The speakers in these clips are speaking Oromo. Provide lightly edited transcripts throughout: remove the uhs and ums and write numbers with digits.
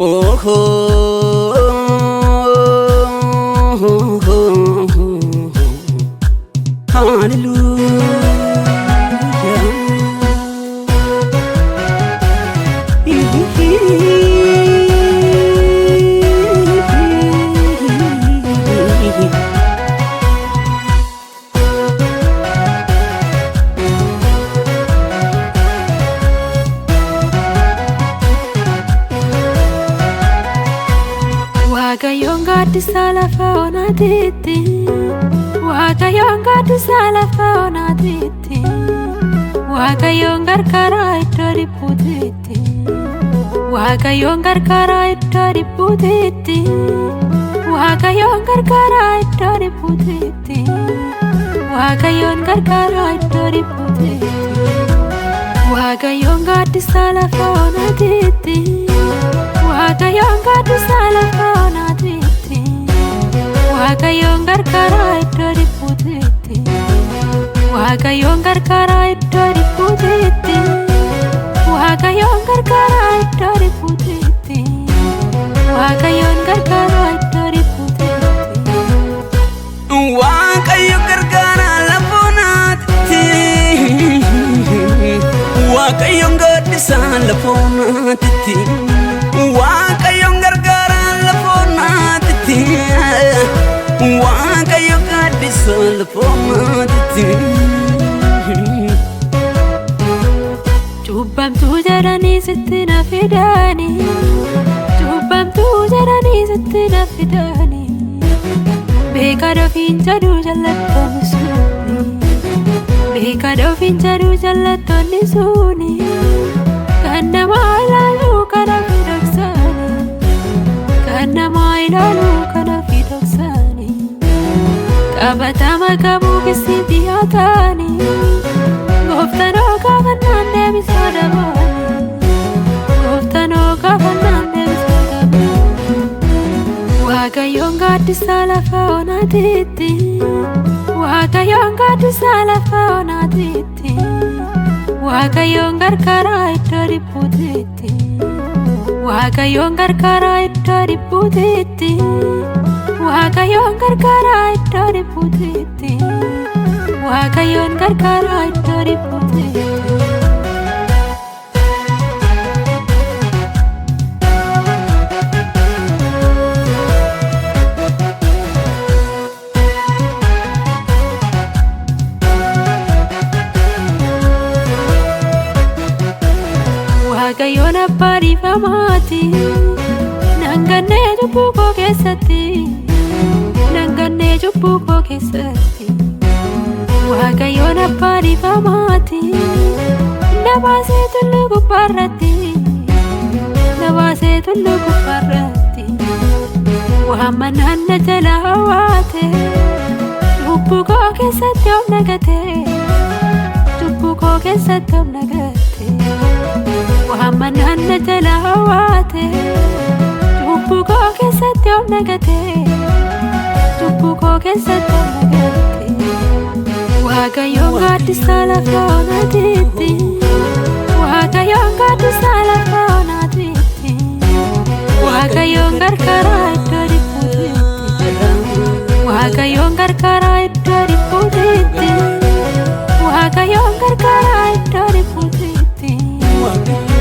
Oh Waaqayyoon gaaddisa lafa onaatiitti, Waaqayyoon gaaddisa lafa onaatiitti, Waaqayyoon gargaara iddoo dhiphuutti, Waaqayyoon gargaara iddoo dhiphuutti, Waaqayyoon gargaara iddoo dhiphuutti, Waaqayyoon gargaara iddoo dhiphuutti, Waaqayyoon gaaddisa lafa onaatiitti, Waaqayyoon gaaddisa lafa onaatiitti, Waaqayyoon gargaara iddoo dhiphuutti, Waaqayyoon gargaara iddoo dhiphuutti, Waaqayyoon gargaara iddoo dhiphuutti, Waaqayyoon gargaara iddoo dhiphuutti. Waaqayyo gargaara lafa onaatiitti, Waaqayyoon gaaddisa lafa onaatiitti, Waaqayyoon gargaara lafa onaatiitti, Waaqayyoon gaaddisa lafa onaatiitti. Cubbamtuu jedhanii sitti na fidanii, cubbamtuu jedhanii sitti na fidanii, beeka dhofiin jedhu jallattoonni suni, beeka dhofiin jedhu jallattoonni suni, kan namaa ilaalu kana fidhaqsanii, kan namaa ilaalu kana fidhaqsanii, qabatama qabuu kisii dhiyaatanii, gooftanoo gaafannaan deebisaa dabaanii, gooftanoo gaafannaan deebisaa dabaanii. Waaqayyoon gaaddisa lafa onaatiitti, Waaqayyoon gaaddisa lafa onaatiitti, Waaqayyoon gargaara iddoo dhiphuutti, Waaqayyoon gargaara iddoo dhiphuutti, Waaqayyoon gargaara iddoo dhiphuutti, Waaqayyoon gargaara iddoo dhiphuutti. Waaqayyoon abbaa dhiifamaati, nan gannee cubbuu koo keessatti, nan gannee cubbuu koo keessatti. Waaqayyoon abbaa dhiifamaati, na baasee tulluu gubbaarratti, na baasee tulluu gubbaarratti, waammanaan na jala hawwaate, cubbuu koo keessatti of nagate, cubbuu koo keessatti of nagate, waammanaan na jala hawwaate, cubbuu koo keessatti of nagate, cubbuu koo keessatti of nagate. Waaqayyoon gaaddisa lafa onaatiitti, Waaqayyoon gaaddisa lafa onaatiitti, Waaqayyoon gargaara iddoo dhiphuutti, Waaqayyoon gargaara iddoo dhiphuutti, Waaqayyoon gargaara iddoo dhiphuutti,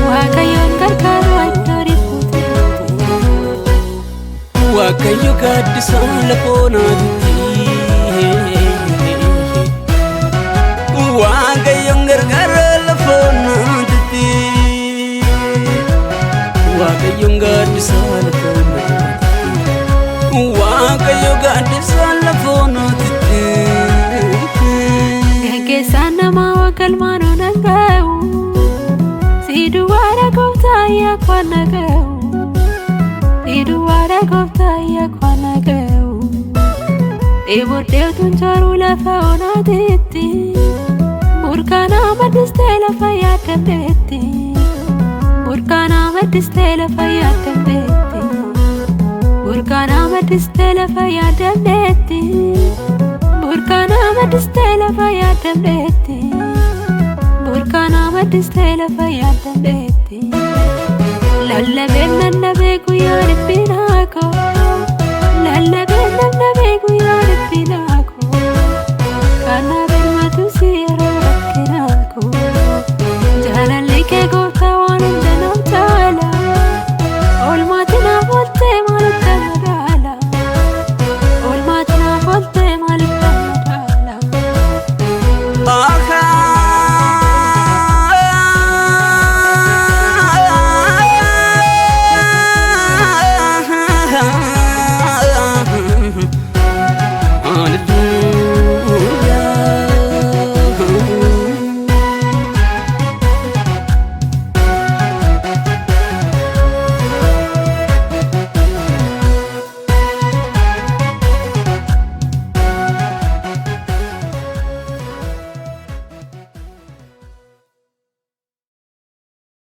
Waaqayyoon gargaara iddoo dhiphuutti. Waaqayyo gaaddisa lafa onaatiitti, Waaqayyoon gargaara lafa onaatiitti, Waaqayyoon gaaddisa lafa onaatiitti, Waaqayyo gaaddisa lafa onaatiitti. Gaggeessaan namaa waggalmaan onan ga'u, si duwwaadha gooftaa yakkoon na ga'u, si duwwaadha gooftaa yakkoon na ga'u, dheeboddeetuun sooruu lafa onaatiitti, burkaana maddistee lafa yaadamteetti, burkaana maddistee lafa yaadamteetti, burkaana maddistee lafa yaadamteetti, burkaana maddistee lafa Walla beenna beeku yoo dhibbiin